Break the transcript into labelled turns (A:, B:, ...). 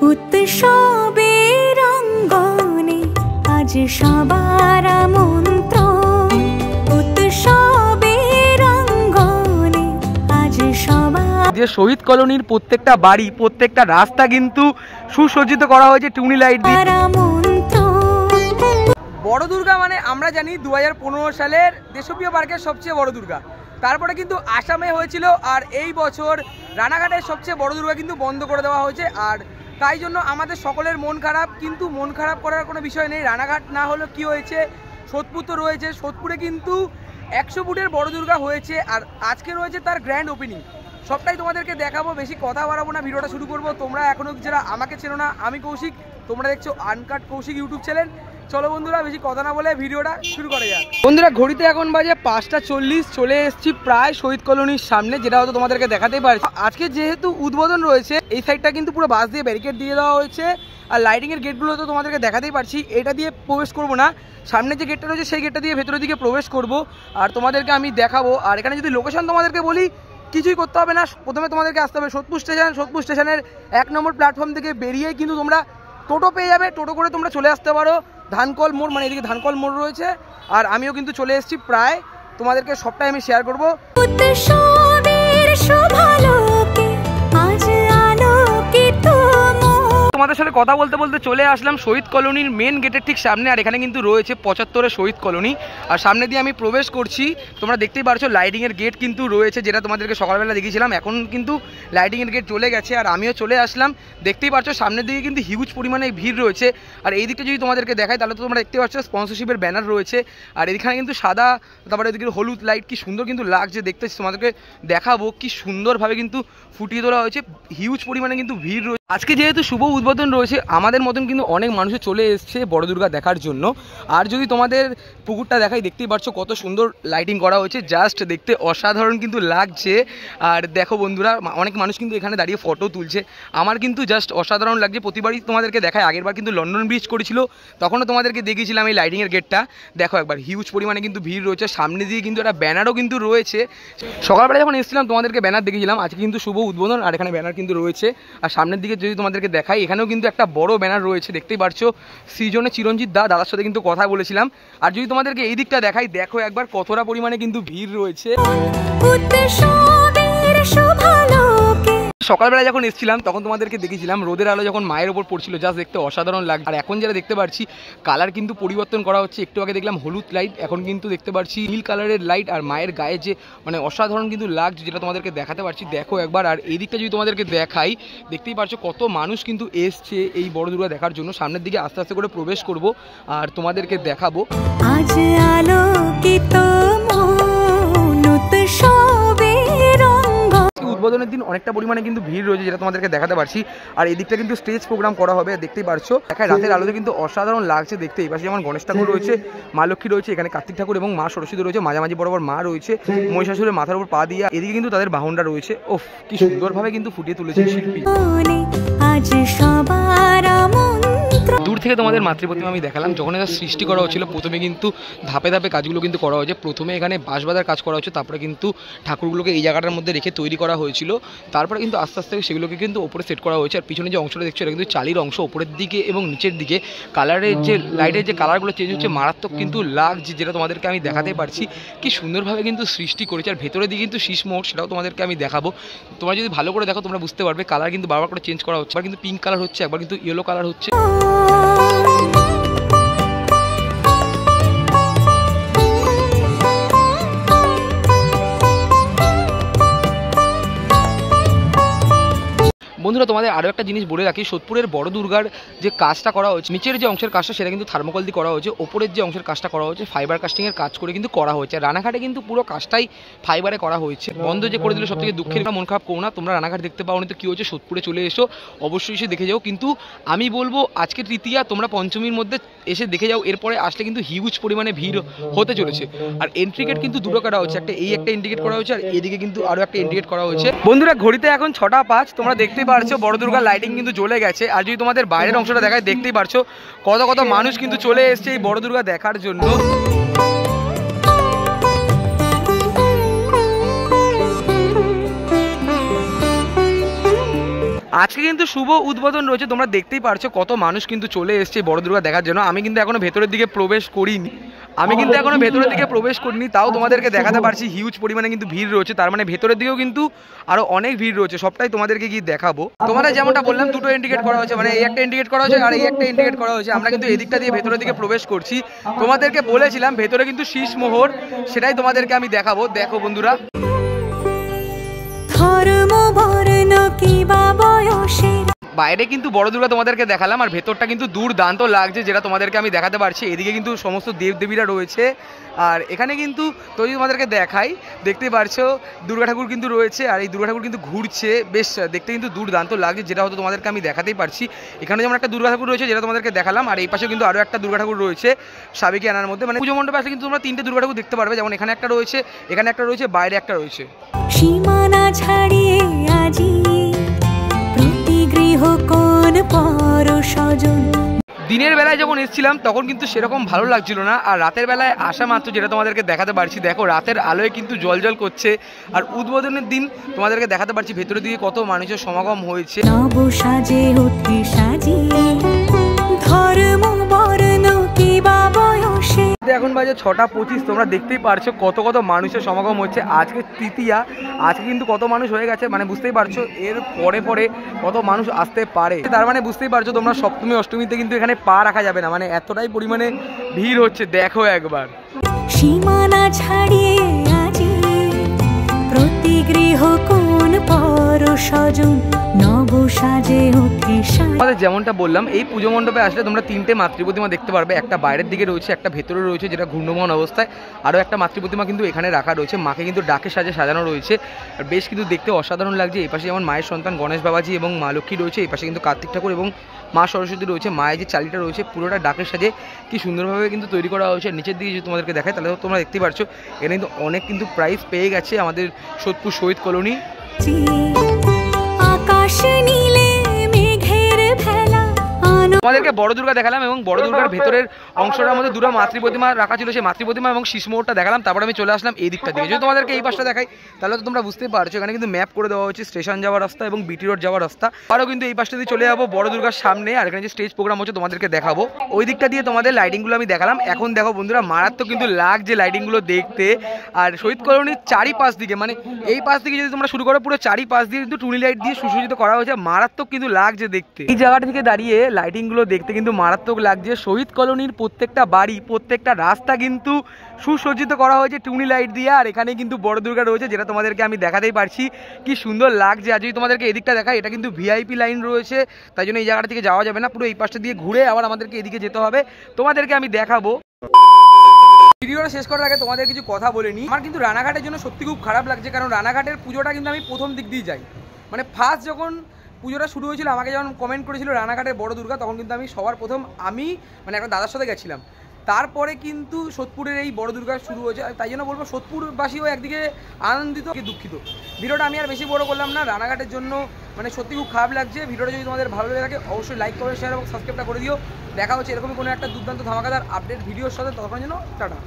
A: উৎসবের অঙ্গনে আজ সবার আমন্ত্রণ, উৎসবের অঙ্গনে আজ সবার।
B: যে শহীদ কলোনির প্রত্যেকটা বাড়ি, প্রত্যেকটা রাস্তা কিন্তু সুসজ্জিত করা হয়েছে টুনি লাইট দিয়ে। বড় দুর্গা মানে আমরা জানি 2015 সালের দেশপ্রিয় পার্কের সবচেয়ে বড় দুর্গা, তারপরে কিন্তু আসামে হয়েছিল, আর এই বছর রানাঘাটের সবচেয়ে বড় দুর্গা কিন্তু বন্ধ করে দেওয়া হয়েছে। আর তাই জন্য আমাদের সকলের মন খারাপ, কিন্তু মন খারাপ করার কোনো বিষয় নেই। রানাঘাট না হলেও কি হয়েছে, সোদপুর তো রয়েছে, সোদপুরে কিন্তু 100 ফুটের বড় দুর্গা হয়েছে, আর আজকে রয়েছে তার গ্র্যান্ড ওপেনিং। সবটাই তোমাদেরকে দেখাবো, বেশি কথা বাড়াবো না, ভিডিওটা শুরু করবো। তোমরা এখনও যারা আমাকে চেনো না, আমি কৌশিক, তোমরা দেখছো আনকাট কৌশিক ইউটিউব চ্যানেল। চলো বন্ধুরা, বেশি কথা না বলে ভিডিওটা শুরু করা যাক। বন্ধুরা ঘড়িতে এখন বাজে 5:40, চলে এসেছি প্রায় শহীদ কলোনির সামনে, যেটা হয়তো তোমাদেরকে দেখাতেই পারছি। আজকে যেহেতু উদ্বোধন রয়েছে, এই সাইডটা কিন্তু পুরো বাস দিয়ে ব্যারিকেড দিয়ে দেওয়া হয়েছে, আর লাইটিংয়ের গেটগুলো তো তোমাদেরকে দেখাতেই পারছি। এটা দিয়ে প্রবেশ করবো না, সামনে যে গেটটা রয়েছে সেই গেটটা দিয়ে ভেতরের দিকে প্রবেশ করব, আর তোমাদেরকে আমি দেখাবো। আর এখানে যদি লোকেশন তোমাদেরকে বলি, কিছুই করতে হবে না, প্রথমে তোমাদেরকে আসতে হবে সোদপুর স্টেশন। সোদপুর স্টেশনের 1 নম্বর প্ল্যাটফর্ম থেকে বেরিয়েই কিন্তু তোমরা টোটো পেয়ে যাবে, টোটো করে তোমরা চলে আসতে পারো ধানকল মোড়, মানে এদিকে ধানকল মোড় রয়েছে। আর আমিও কিন্তু চলে এসেছি প্রায়, তোমাদেরকে সবটাই আমি শেয়ার করবো। তোমাদের সাথে কথা বলতে বলতে চলে আসলাম শহীদ কলোনির মেন গেটের ঠিক সামনে, আর এখানে কিন্তু রয়েছে 75-এর শহীদ কলোনি, আর সামনে দিয়ে আমি প্রবেশ করছি। তোমরা দেখতেই পারছো লাইটিংয়ের গেট কিন্তু রয়েছে, যেটা তোমাদেরকে সকালবেলা দেখিয়েছিলাম। এখন কিন্তু লাইটিংয়ের গেট চলে গেছে, আর আমিও চলে আসলাম। দেখতেই পারছো সামনের দিকে কিন্তু হিউজ পরিমাণে ভিড় রয়েছে। আর এই দিকটা যদি তোমাদেরকে দেখাই, তাহলে তো তোমরা দেখতে পাচ্ছ স্পন্সরশিপের ব্যানার রয়েছে, আর এখানে কিন্তু সাদা, তারপরে এদিকে হলুদ লাইট, কি সুন্দর কিন্তু লাগছে দেখতে। তোমাদেরকে দেখাবো কি সুন্দরভাবে কিন্তু ফুটিয়ে তোলা হয়েছে, হিউজ পরিমাণে কিন্তু ভিড় রয়েছে। আজকে যেহেতু শুভ উদ্বোধন রয়েছে, আমাদের মতন কিন্তু অনেক মানুষ চলে এসছে বড় দুর্গা দেখার জন্য। আর যদি তোমাদের পুকুরটা দেখাই, দেখতেই পাচ্ছ কত সুন্দর লাইটিং করা হয়েছে, জাস্ট দেখতে অসাধারণ কিন্তু লাগছে। আর দেখো বন্ধুরা, অনেক মানুষ কিন্তু এখানে দাঁড়িয়ে ফটো তুলছে, আমার কিন্তু জাস্ট অসাধারণ লাগছে। প্রতিবারই তোমাদেরকে দেখায়, আগেরবার কিন্তু লন্ডন ব্রিজ করেছিল, তখনও তোমাদেরকে দেখিয়েছিলাম এই লাইটিংয়ের গেটটা। দেখো একবার, হিউজ পরিমাণে কিন্তু ভিড় রয়েছে। সামনে দিয়ে কিন্তু একটা ব্যানারও কিন্তু রয়েছে, সকালবেলা যখন এসেছিলাম তোমাদেরকে ব্যানার দেখিয়েছিলাম। আজকে কিন্তু শুভ উদ্বোধন, আর এখানে ব্যানার কিন্তু রয়েছে। আর সামনের দিকে যদি তোমাদেরকে দেখাই, এখানেও কিন্তু একটা বড় ব্যানার রয়েছে, দেখতেই পারছো সৃজনে চিরঞ্জিত দাদার সাথে কিন্তু কথা বলেছিলাম। আর যদি তোমাদেরকে এই দিকটা দেখাই, দেখো একবার কতটা পরিমাণে কিন্তু ভিড় রয়েছে। সকালবেলা যখন এসেছিলাম তখন তোমাদেরকে দেখেছিলাম রোদের আলো যখন মায়ের ওপর পড়ছিল, জাস্ট দেখতে অসাধারণ লাগছে। আর এখন যেটা দেখতে পাচ্ছি, কালার কিন্তু পরিবর্তন করা হচ্ছে। একটু আগে দেখলাম হলুদ লাইট, এখন কিন্তু দেখতে পাচ্ছি নীল কালারের লাইট, আর মায়ের গায়ে যে মানে অসাধারণ কিন্তু লাগছে, যেটা তোমাদেরকে দেখাতে পারছি। দেখো একবার, আর এই দিকটা যদি তোমাদেরকে দেখাই, দেখতেই পাচ্ছ কত মানুষ কিন্তু এসছে এই বড় দুর্গা দেখার জন্য। সামনের দিকে আস্তে আস্তে করে প্রবেশ করব, আর তোমাদেরকে দেখাবো। আজ আলোকিত উদ্বোধনের দিন অনেকটা পরিমাণে কিন্তু ভিড় রয়েছে, যেটা তোমাদেরকে দেখাতে পারছি। আর এই দিকটা কিন্তু স্টেজ প্রোগ্রাম করা হবে, দেখতেই পারছো। দেখায় রাতের আলোতে কিন্তু অসাধারণ লাগছে দেখতে। এই পাশে যেমন গণেশ ঠাকুর রয়েছে, মা লক্ষ্মী রয়েছে, এখানে কার্তিক ঠাকুর এবং মা সরস্বতী রয়েছে, মাঝামাঝি বরাবর মা রয়েছে, মহিষাসুরের মাথার উপর পা দিয়া। এদিকে কিন্তু তাদের বাহনটা রয়েছে। ওফ, কি সুন্দরভাবে কিন্তু ফুটিয়ে তুলেছে শিল্পী। দূর থেকে তোমাদের মাতৃপ্রতিমা আমি দেখালাম। যখন এটা সৃষ্টি করা হচ্ছিল, প্রথমে কিন্তু ধাপে ধাপে কাজগুলো কিন্তু করা হয়েছে। প্রথমে এখানে বাঁশ বাঁধার কাজ করা হচ্ছে, তারপরে কিন্তু ঠাকুরগুলোকে এই জায়গাটার মধ্যে রেখে তৈরি করা হয়েছিল। তারপরে কিন্তু আস্তে আস্তে সেগুলোকে কিন্তু ওপরে সেট করা হয়েছে। আর পিছনে যে অংশটা দেখছো, এটা কিন্তু চালির অংশ। ওপরের দিকে এবং নিচের দিকে কালারের যে লাইটের যে কালারগুলো চেঞ্জ হচ্ছে, মারাত্মক কিন্তু লাগছে, যেটা তোমাদেরকে আমি দেখাতে পারছি। কি সুন্দরভাবে কিন্তু সৃষ্টি করেছে। আর ভেতরের দিকে কিন্তু শীষ মোড়, সেটাও তোমাদেরকে আমি দেখাবো। তোমরা যদি ভালো করে দেখো, তোমরা বুঝতে পারবে কালার কিন্তু বারবার করে চেঞ্জ করা হচ্ছে। একবার কিন্তু পিঙ্ক কালার হচ্ছে, একবার কিন্তু ইয়েলো কালার হচ্ছে। বন্ধুরা তোমাদের আরও একটা জিনিস বলে রাখি, সোদপুরের বড় দুর্গার যে কাজটা করা হয়েছে, নিচের যে অংশের কাজটা সেটা কিন্তু থার্মোকল দিয়ে করা হয়েছে, ওপরের যে অংশের কাজটা করা হয়েছে ফাইবার কাস্টিংয়ের কাজ করে কিন্তু করা হয়েছে। রানাঘাটে কিন্তু পুরো কাজটাই ফাইবারে করা হয়েছে। বন্ধ যে করে দিল সব থেকে দুঃখের, মন খারাপ করো না। তোমরা রানাঘাট দেখতে পাওনি তো কি হচ্ছে, সোদপুরে চলে এসো, অবশ্যই এসে দেখে যাও। কিন্তু আমি বলবো আজকে তৃতীয়া, তোমরা পঞ্চমীর মধ্যে এসে দেখে যাও। এরপরে আসলে কিন্তু হিউজ পরিমাণে ভিড় হতে চলেছে। আর এন্ট্রি গেট কিন্তু দুটো করা হচ্ছে, একটা এই একটা ইন্ডিকেট করা হয়েছে, আর এদিকে কিন্তু আরও একটা ইন্ডিকেট করা হয়েছে। বন্ধুরা ঘড়িতে এখন 6:05, তোমরা দেখতেই পারছো বড় দুর্গার লাইটিং কিন্তু জ্বলে গেছে। আর যদি তোমাদের বাইরের অংশটা দেখায়, দেখতেই পারছো কত কত মানুষ কিন্তু চলে এসছে এই বড় দুর্গা দেখার জন্য। আজকে কিন্তু শুভ উদ্বোধন রয়েছে, তোমরা দেখতেই পারছো কত মানুষ কিন্তু চলে এসছে বড় দুর্গা দেখার জন্য। আমি কিন্তু এখনো ভেতরের দিকে প্রবেশ করিনি, তাও তোমাদেরকে দেখাতে পারছি হিউজ পরিমাণে কিন্তু ভিড় রয়েছে। তার মানে ভেতরের দিকেও কিন্তু আরো অনেক ভিড় রয়েছে, সবটাই তোমাদেরকে গিয়ে দেখাবো। তোমাদের যেমনটা বললাম দুটো ইন্ডিকেট করা হয়েছে, মানে এই একটা ইন্ডিকেট করা হয়েছে আর এই একটা ইন্ডিকেট করা হয়েছে। আমরা কিন্তু এদিকটা দিয়ে ভেতরের দিকে প্রবেশ করছি। তোমাদেরকে বলেছিলাম ভেতরে কিন্তু শীষ মোহর, সেটাই তোমাদেরকে আমি দেখাবো। দেখো বন্ধুরা, বাইরে কিন্তু বড় দুর্গা তোমাদেরকে দেখালাম আর ভেতরটা কিন্তু দুর্দান্ত লাগছে, যেটা তোমাদেরকে আমি দেখাতে পারছি। এদিকে কিন্তু সমস্ত দেবদেবীরা রয়েছে আর এখানে কিন্তু তো তোমাদেরকে দেখাই, দেখতেই পারছো দুর্গা ঠাকুর কিন্তু রয়েছে আর এই দুর্গা ঠাকুর কিন্তু ঘুরছে, বেশ দেখতে কিন্তু দুর্দান্ত লাগছে, যেটা হয়তো তোমাদেরকে আমি দেখাতেই পারছি। এখানে যেমন একটা দুর্গা ঠাকুর রয়েছে যেটা তোমাদেরকে দেখালাম, আর এই পাশে কিন্তু আরও একটা দুর্গা ঠাকুর রয়েছে সাবেকি আনার মধ্যে। মানে পুজো মণ্ডপে আসলে কিন্তু তোমরা তিনটে দুর্গা ঠাকুর দেখতে পারবে, যেমন এখানে একটা রয়েছে, এখানে একটা রয়েছে, বাইরে একটা রয়েছে।
A: সীমানা ছাড়িয়ে আজি প্রতি গৃহ কোন পর স্বজন।
B: দিনের বেলায় যখন এসেছিলাম তখন কিন্তু সেরকম ভালো লাগছিল না, আর রাতের বেলায় আসা মাত্র যেটা তোমাদেরকে দেখাতে পারছি, দেখো রাতের আলোয় কিন্তু জলজল করছে। আর উদ্বোধনের দিন তোমাদেরকে দেখাতে পারছি ভেতরের দিকে কত মানুষের সমাগম হয়েছে।
A: নব সাজে উঠে সাজিয়ে ধর্ম বর্ণ কি বা বয়সে।
B: এখন বাজে 6:25, তোমরা দেখতেই পারছো কত কত মানুষের সমাগম হচ্ছে। আজকে তৃতীয়া, আজকে কিন্তু কত মানুষ হয়ে গেছে, মানে বুঝতেই পারছো এর পরে পরে কত মানুষ আসতে পারে। তার মানে বুঝতেই পারছো তোমরা সপ্তমী অষ্টমীতে কিন্তু এখানে পা রাখা যাবে না, মানে এতটাই পরিমাণে ভিড় হচ্ছে। দেখো একবার,
A: সীমানা ছাড়িয়ে আজি প্রতি গৃহ কোন পর স্বজন নব সাজে উঠে সাজিয়ে।
B: আমাদের যেমনটা বললাম এই পুজো মণ্ডপে আসলে তোমরা তিনটে মাতৃ প্রতিমা দেখতে পারবে, একটা বাইরের দিকে রয়েছে, একটা ভেতরে রয়েছে যেটা ঘূর্ণমন অবস্থায়, আরও একটা মাতৃ প্রতিমা কিন্তু এখানে রাখা রয়েছে। মাকে কিন্তু ডাকে সাজে সাজানো রয়েছে আর বেশ কিন্তু দেখতে অসাধারণ লাগছে। এই পাশে যেমন মায়ের সন্তান গণেশ বাবাজি এবং মা লক্ষ্মী রয়েছে, এই পাশে কিন্তু কার্তিক ঠাকুর এবং মা সরস্বতী রয়েছে। মায়ের যে চালিটা রয়েছে পুরোটা ডাকের সাজে কি সুন্দরভাবে কিন্তু তৈরি করা হয়েছে। নিচের দিকে যদি তোমাদেরকে দেখায় তাহলে তোমরা দেখতে পারছো এখানে কিন্তু অনেক কিন্তু প্রাইজ পেয়ে গেছে আমাদের সোদপুর শহীদ কলোনি।
A: আকাশ নীলে মেঘের ভেলা।
B: তোমাদেরকে বড় দুর্গা দেখালাম এবং বড় দুর্গার ভেতরের অংশটার মধ্যে দুটো মাতৃ প্রতিমা রাখা ছিল, সেই মাতৃ প্রতিমা এবং শীষ মোহরটা দেখালাম। তারপর আমি চলে আসলাম এই দিকটা দিকে। যদি তোমাদেরকে এই পাশটা দেখাই তাহলে তো তোমরা বুঝতেই পারছো এখানে কিন্তু ম্যাপ করে দেওয়া হচ্ছে স্টেশন যাওয়ার রাস্তা এবং বিটি রোড যাওয়ার রাস্তা। আরও কিন্তু এই পাশটা দিয়ে চলে যাবো বড় দুর্গার সামনে, আর এখানে যে স্টেজ প্রোগ্রাম হচ্ছে তোমাদেরকে দেখাবো। ওই দিকটা দিয়ে তোমাদের লাইটিংগুলো আমি দেখালাম। এখন দেখো বন্ধুরা, মারাত্মক কিন্তু লাগছে লাইটিংগুলো দেখতে। আর শহীদ কলোনির চারিপাশ দিকে, মানে এই পাশ দিকে যদি তোমরা শুরু করো পুরো চারিপাশ দিয়ে কিন্তু টুনি লাইট দিয়ে সুসজ্জিত করা হয়েছে, মারাত্মক কিন্তু লাগছে দেখতে। এই জায়গাটা থেকে দাঁড়িয়ে লাইটিংগুলো দেখতে কিন্তু মারাত্মক লাগছে। শহীদ কলোনির প্রত্যেকটা বাড়ি, প্রত্যেকটা রাস্তা কিন্তু সুসজ্জিত করা হয়েছে টুনি লাইট দিয়ে। আর এখানে কিন্তু বড় দুর্গা রয়েছে যেটা তোমাদেরকে আমি দেখাতেই পারছি, কি সুন্দর লাগছে। আর যদি তোমাদেরকে এদিকটা দেখাই, এটা কিন্তু ভিআইপি লাইন রয়েছে, তাই জন্য এই জায়গাটা থেকে যাওয়া যাবে না, পুরো এই পাশটা দিয়ে ঘুরে আবার আমাদেরকে এদিকে যেতে হবে। তোমাদেরকে আমি দেখাবো। ভিডিওটা শেষ করার আগে তোমাদের কিছু কথা বলে নিই। আমার কিন্তু রানাঘাটের জন্য সত্যি খুব খারাপ লাগছে, কারণ রানাঘাটের পুজোটা কিন্তু আমি প্রথম দিক দিয়ে যাই। মানে ফার্স্ট যখন পুজোটা শুরু হয়েছিল, আমাকে যখন কমেন্ট করেছিল রানাঘাটের বড় দুর্গা, তখন কিন্তু আমি সবার প্রথম মানে একটা দাদার সাথে গেছিলাম। তারপরে কিন্তু সোদপুরের এই বড় দুর্গা শুরু হয়েছে, তাই জন্য বলবো সোদপুরবাসীও একদিকে আনন্দিত দুঃখিত। ভিডিওটা আমি আর বেশি বড় করলাম না, রানাঘাটের জন্য মানে সত্যি খুব খারাপ লাগছে। ভিডিওটা যদি তোমাদের ভালো লেগে থাকে অবশ্যই লাইক করে শেয়ার এবং সাবস্ক্রাইবটা করে দিও। দেখা হচ্ছে এরকমই কোনো একটা দুর্দান্ত ধামাকাদার আপডেট ভিডিওর সাথে, ততক্ষণের জন্য টাটা।